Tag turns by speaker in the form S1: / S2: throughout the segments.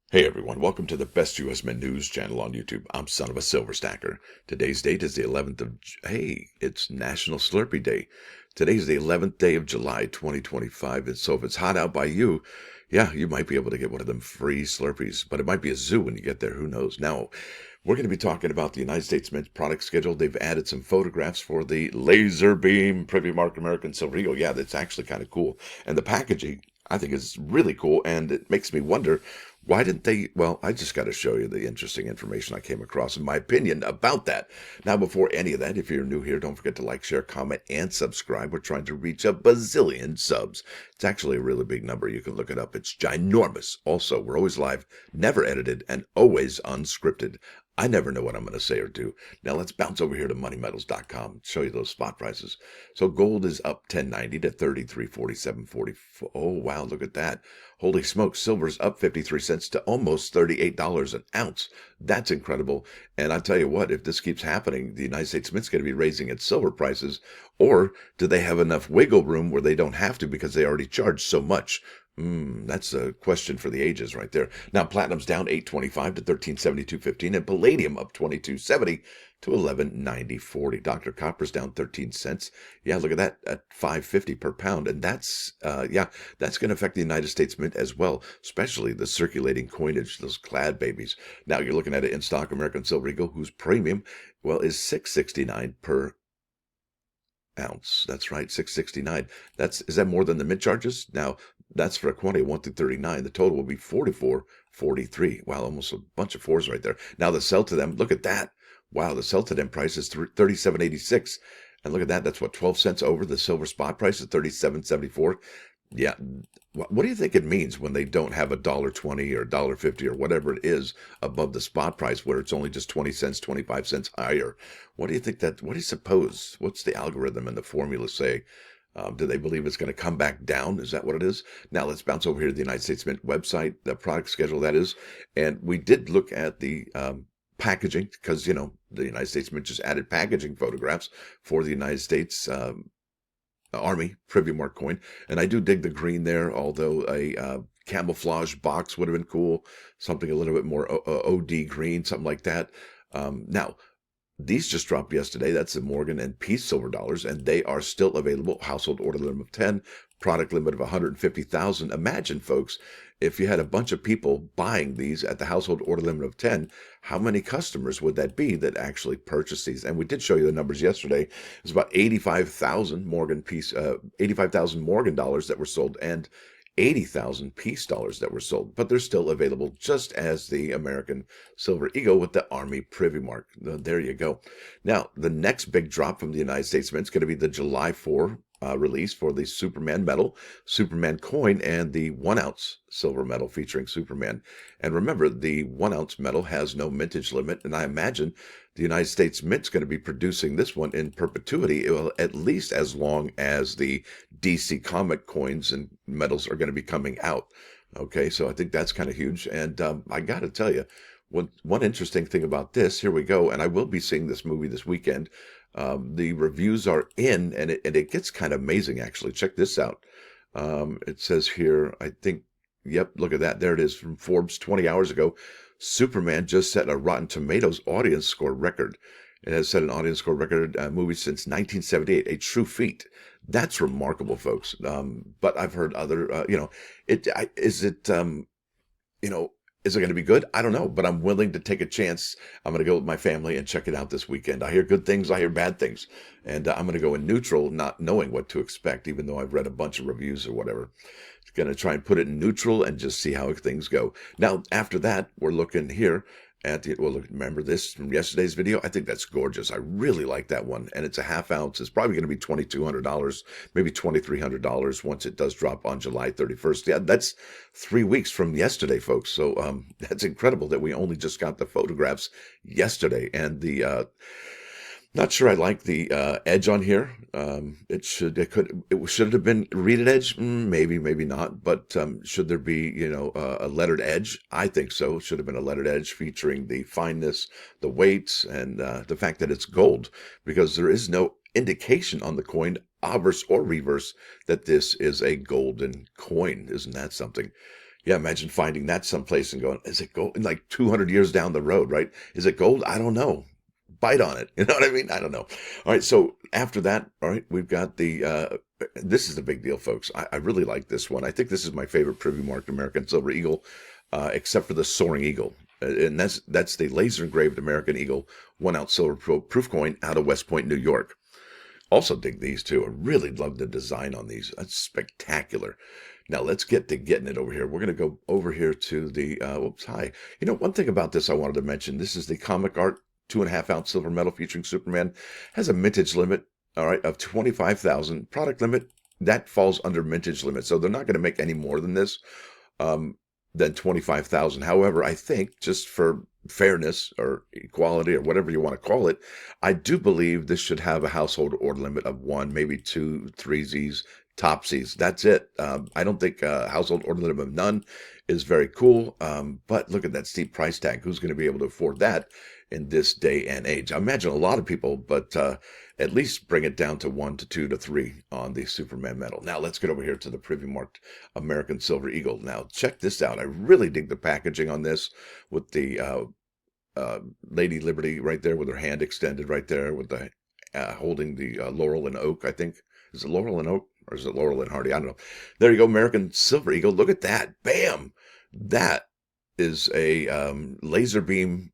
S1: Hey everyone, welcome to the best US men news channel on YouTube. I'm Son of a Silver Stacker. Today's date is the 11th of, hey, it's National Slurpee Day. Today's the 11th day of July 2025, and so if it's hot out by you, yeah, you might be able to get one of them free Slurpees, but it might be a zoo when you get there, who knows. Now, we're going to be talking about the United States Mint product schedule. They've added some photographs for the Laser Beam Privy Mark American Silver Eagle. Yeah, that's actually kind of cool. And the packaging, I think, is really cool, and it makes me wonder, why didn't they? Well, I just got to show you the interesting information I came across, in my opinion, about that. Now, before any of that, if you're new here, don't forget to like, share, comment, and subscribe. We're trying to reach a bazillion subs. It's actually a really big number. You can look it up. It's ginormous. Also, we're always live, never edited, and always unscripted. I never know what I'm going to say or do. Now let's bounce over here to moneymetals.com and show you those spot prices. So gold is up 1090 to 33.47.44. Oh, wow, look at that. Holy smokes, silver's up 53 cents to almost $38 an ounce. That's incredible. And I tell you what, if this keeps happening, the United States Mint's going to be raising its silver prices. Or do they have enough wiggle room where they don't have to because they already charge so much? That's a question for the ages right there. Now, platinum's down 825 to 1372.15, and palladium up 2270 to 1190.40. Dr. Copper's down 13 cents. Yeah, look at that, at 550 per pound. And that's that's going to affect the United States Mint as well, especially the circulating coinage, those clad babies. Now, you're looking at it in stock American Silver Eagle, whose premium, well, is 669 per ounce. That's right, 669. Is that more than the mint charges? Now, that's for a quantity of 1 through 39. The total will be 44.43. Wow, almost a bunch of fours right there. Now the sell to them, look at that. Wow, the sell to them price is 37.86. And look at that, that's what, 12 cents over the silver spot price is 37.74. Yeah, what do you think it means when they don't have $1.20 or $1.50 or whatever it is above the spot price, where it's only just 20 cents, 25 cents higher? What do you think what do you suppose? What's the algorithm and the formula say? Do they believe it's going to come back down? Is that what it is? Now let's bounce over here to the United States Mint website, the product schedule that is. And we did look at the packaging because, the United States Mint just added packaging photographs for the United States Army Privy Mark coin. And I do dig the green there, although a camouflage box would have been cool. Something a little bit more OD green, something like that. Now, these just dropped yesterday. That's the Morgan and Peace silver dollars, and they are still available. Household order limit of 10, product limit of 150,000. Imagine, folks, if you had a bunch of people buying these at the household order limit of 10, how many customers would that be that actually purchase these? And we did show you the numbers yesterday. It's about 85,000 85,000 Morgan dollars that were sold, and 80,000 Peace dollars that were sold, but they're still available, just as the American Silver Eagle with the Army Privy Mark. There you go. Now, the next big drop from the United States Mint is going to be the July 4 release for the Superman medal, Superman coin, and the 1 ounce silver medal featuring Superman. And remember, the 1 ounce medal has no mintage limit, and I imagine the United States Mint's going to be producing this one in perpetuity, at least as long as the DC comic coins and medals are going to be coming out. Okay, so I think that's kind of huge. And I got to tell you, one interesting thing about this, here we go, and I will be seeing this movie this weekend. The reviews are in, and it gets kind of amazing, actually. Check this out. It says here, I think, yep, look at that. There it is from Forbes 20 hours ago. Superman just set a Rotten Tomatoes audience score record. It has set an audience score record movie since 1978, a true feat. That's remarkable, folks. But I've heard other, is it going to be good? I don't know, but I'm willing to take a chance. I'm going to go with my family and check it out this weekend. I hear good things, I hear bad things, and I'm going to go in neutral, not knowing what to expect, even though I've read a bunch of reviews or whatever. Going to try and put it in neutral and just see how things go. Now, after that, we're looking here at remember this from yesterday's video? I think that's gorgeous. I really like that one. And it's a half ounce. It's probably going to be $2,200, maybe $2,300 once it does drop on July 31st. Yeah, that's 3 weeks from yesterday, folks. So that's incredible that we only just got the photographs yesterday. And the not sure I like the edge on here. It should have been reeded edge, maybe not. But should there be a lettered edge? I think so. It should have been a lettered edge featuring the fineness, the weights, and the fact that it's gold, because there is no indication on the coin, obverse or reverse, that this is a golden coin. Isn't that something? Yeah, imagine finding that someplace and going, is it gold? And like 200 years down the road, right? Is it gold? I don't know. Bite on it. You know what I mean? I don't know. All right. So after that, all right, we've got this is the big deal, folks. I really like this one. I think this is my favorite Privy marked American Silver Eagle, except for the Soaring Eagle. And that's the laser engraved American Eagle 1 ounce silver proof coin out of West Point, New York. Also dig these too. I really love the design on these. That's spectacular. Now let's get to getting it over here. We're going to go over here to the, whoops, hi. You know, one thing about this I wanted to mention, this is the comic art 2.5 ounce silver medal featuring Superman. Has a mintage limit, all right, of 25,000. Product limit, that falls under mintage limit. So they're not going to make any more than this, than 25,000. However, I think just for fairness or equality or whatever you want to call it, I do believe this should have a household order limit of 1, maybe 2, 3 Z's, topsies. That's it. I don't think household order limit of none is very cool. But look at that steep price tag. Who's going to be able to afford that in this day and age? I imagine a lot of people, but at least bring it down to 1 to 2 to 3 on the Superman medal. Now let's get over here to the Privy marked American Silver Eagle. Now check this out. I really dig the packaging on this with the Lady Liberty right there with her hand extended right there with the holding the laurel and oak. I think, is it laurel and oak or is it laurel and hardy? I don't know. There you go, American Silver Eagle. Look at that. Bam. That is a laser beam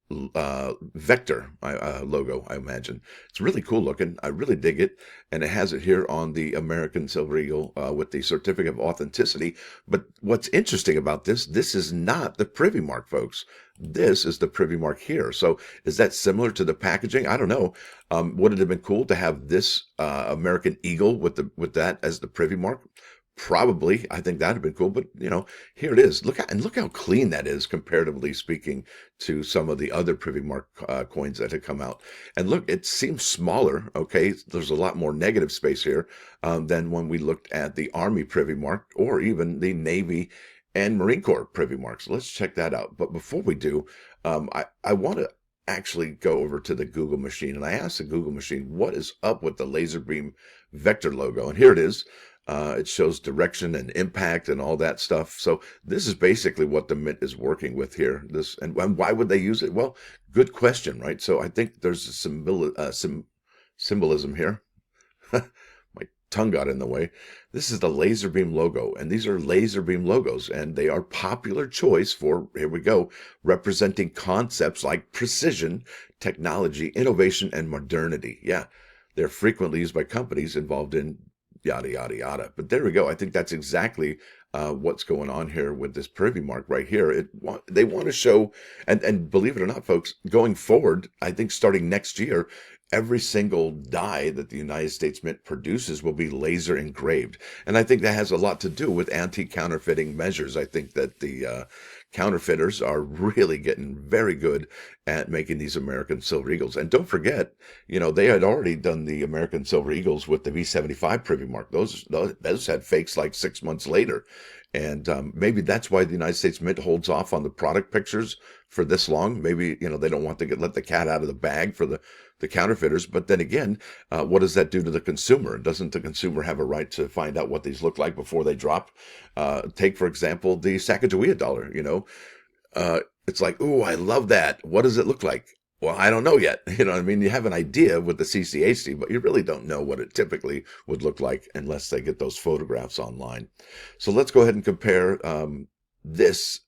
S1: vector logo, I imagine. It's really cool looking. I really dig it. And it has it here on the American Silver Eagle with the certificate of authenticity. But what's interesting about this is not the Privy mark, folks. This is the Privy mark here. So is that similar to the packaging? I don't know. Would it have been cool to have this American Eagle with that as the Privy mark? Probably. I think that'd have been cool, but you know, here it is. Look how clean that is, comparatively speaking, to some of the other Privy mark coins that have come out. And look, it seems smaller. Okay, there's a lot more negative space here than when we looked at the Army Privy mark or even the Navy and Marine Corps Privy marks. Let's check that out. But before we do, I want to actually go over to the Google machine, and I asked the Google machine, what is up with the laser beam vector logo? And here it is. It shows direction and impact and all that stuff. So this is basically what the Mint is working with here. This and why would they use it? Well, good question, right? So I think there's a symbolism here. My tongue got in the way. This is the laser beam logo, and these are laser beam logos, and they are popular choice for, here we go, representing concepts like precision, technology, innovation, and modernity. Yeah, they're frequently used by companies involved in yada, yada, yada. But there we go. I think that's exactly what's going on here with this Privy mark right here. They want to show, and believe it or not, folks, going forward, I think starting next year, every single die that the United States Mint produces will be laser engraved. And I think that has a lot to do with anti-counterfeiting measures. I think that the counterfeiters are really getting very good at making these American Silver Eagles. And don't forget, you know, they had already done the American Silver Eagles with the V75 Privy mark. Those had fakes like 6 months later. And maybe that's why the United States Mint holds off on the product pictures for this long. Maybe, you know, they don't want to let the cat out of the bag for the counterfeiters. But then again, what does that do to the consumer? Doesn't the consumer have a right to find out what these look like before they drop? Take, for example, the Sacagawea dollar, you know. It's like, ooh, I love that. What does it look like? Well, I don't know yet. You know what I mean? You have an idea with the CCAC, but you really don't know what it typically would look like unless they get those photographs online. So let's go ahead and compare this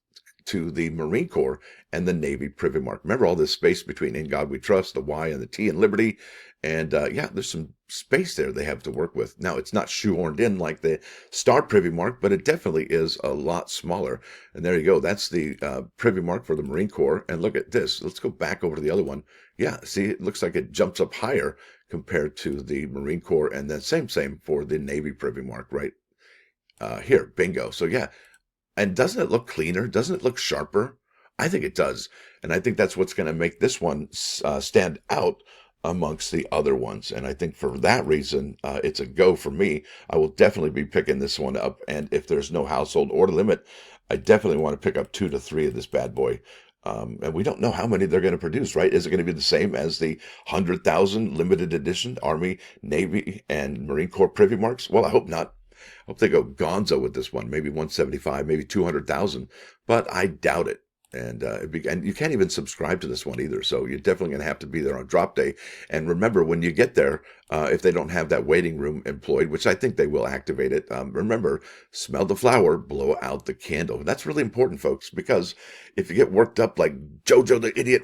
S1: to the Marine Corps and the Navy Privy mark. Remember all this space between In God We Trust, the Y and the T and Liberty. And yeah, there's some space there they have to work with. Now, it's not shoehorned in like the Star Privy mark, but it definitely is a lot smaller. And there you go. That's the Privy mark for the Marine Corps. And look at this. Let's go back over to the other one. Yeah, see, it looks like it jumps up higher compared to the Marine Corps. And then same for the Navy Privy mark, right? Here, bingo. So yeah. And doesn't it look cleaner? Doesn't it look sharper? I think it does. And I think that's what's going to make this one stand out amongst the other ones. And I think for that reason, it's a go for me. I will definitely be picking this one up. And if there's no household order limit, I definitely want to pick up 2 to 3 of this bad boy. And we don't know how many they're going to produce, right? Is it going to be the same as the 100,000 limited edition Army, Navy, and Marine Corps Privy marks? Well, I hope not. hope they go gonzo with this one, maybe 175, maybe 200,000, but I doubt it. And and you can't even subscribe to this one either. So you're definitely going to have to be there on drop day. And remember, when you get there, if they don't have that waiting room employed, which I think they will activate it, remember, smell the flower, blow out the candle. That's really important, folks, because if you get worked up like Jojo the idiot,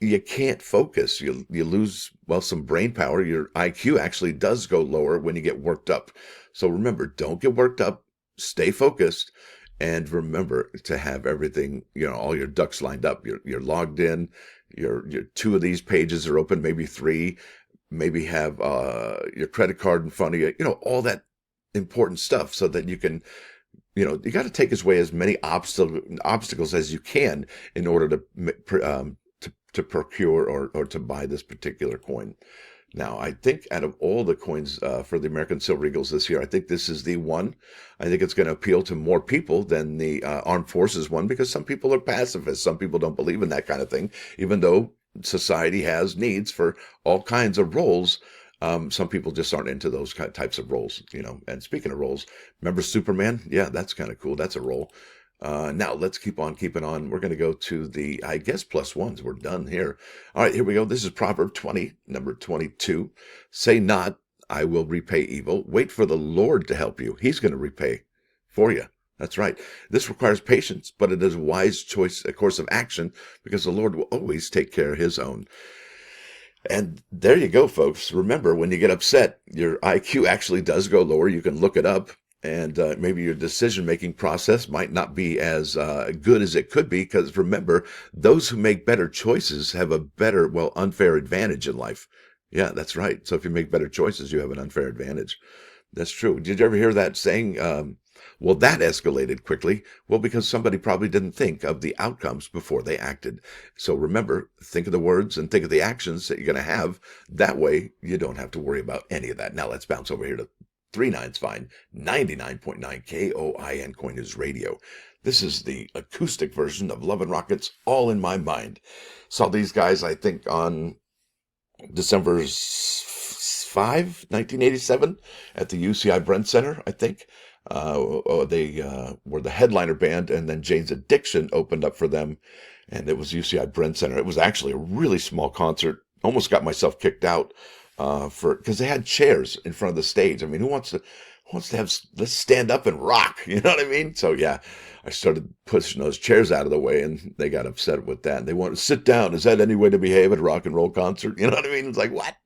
S1: you can't focus. You lose, well, some brain power. Your IQ actually does go lower when you get worked up. So remember, don't get worked up. Stay focused. And remember to have everything, all your ducks lined up. You're logged in. Your 2 of these pages are open, maybe 3. Maybe have your credit card in front of you. All that important stuff, so that you can, you got to take away as many obstacles as you can in order to procure or to buy this particular coin. Now, I think out of all the coins for the American Silver Eagles this year, I think this is the one. I think it's going to appeal to more people than the Armed Forces one, because some people are pacifists. Some people don't believe in that kind of thing, even though society has needs for all kinds of roles. Some people just aren't into those types of roles, And speaking of roles, remember Superman? Yeah, that's kind of cool. That's a role. Now let's keep on keeping on. We're going to go to the, I guess, +1s. We're done here. All right, here we go. This is Proverb 20, number 22. Say not, I will repay evil. Wait for the Lord to help you. He's going to repay for you. That's right. This requires patience, but it is a wise choice, a course of action, because the Lord will always take care of his own. And there you go, folks. Remember, when you get upset, your IQ actually does go lower. You can look it up. And maybe your decision-making process might not be as good as it could be, because remember, those who make better choices have a better, well, unfair advantage in life. Yeah, that's right. So if you make better choices, you have an unfair advantage. That's true. Did you ever hear that saying? Well, that escalated quickly. Well, because somebody probably didn't think of the outcomes before they acted. So remember, think of the words and think of the actions that you're going to have. That way, you don't have to worry about any of that. Now let's bounce over here to 39's fine, 99.9 KOIN Coin News Radio. This is the acoustic version of Love and Rockets, All in My Mind. Saw these guys, I think, on December 5, 1987, at the UCI Brent Center, I think. They were the headliner band, and then Jane's Addiction opened up for them, and it was UCI Brent Center. It was actually a really small concert. Almost got myself kicked out. Because they had chairs in front of the stage. I mean, who wants to have, let's stand up and rock, you know what I mean? So yeah, I started pushing those chairs out of the way, and they got upset with that. They wanted to sit down. Is that any way to behave at a rock and roll concert? You know what I mean? It's like, what?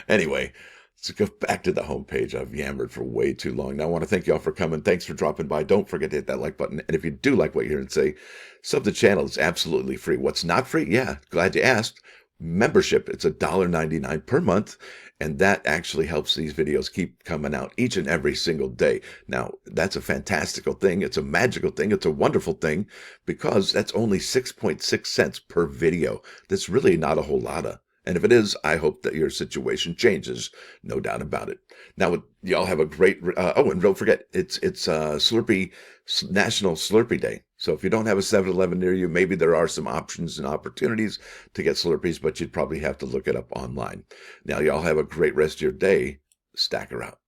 S1: Anyway, let's go back to the homepage. I've yammered for way too long. Now I want to thank y'all for coming. Thanks for dropping by. Don't forget to hit that like button. And if you do like what you hear and say, sub the channel. It's absolutely free. What's not free? Yeah, glad you asked. Membership. It's $1.99 per month, and that actually helps these videos keep coming out each and every single day. Now, that's a fantastical thing. It's a magical thing. It's a wonderful thing, because that's only 6.6 cents per video. That's really not a whole lot of. And if it is, I hope that your situation changes. No doubt about it. Now, y'all have a great, and don't forget, it's Slurpee, National Slurpee Day. So if you don't have a 7-Eleven near you, maybe there are some options and opportunities to get Slurpees, but you'd probably have to look it up online. Now, y'all have a great rest of your day. Stacker out.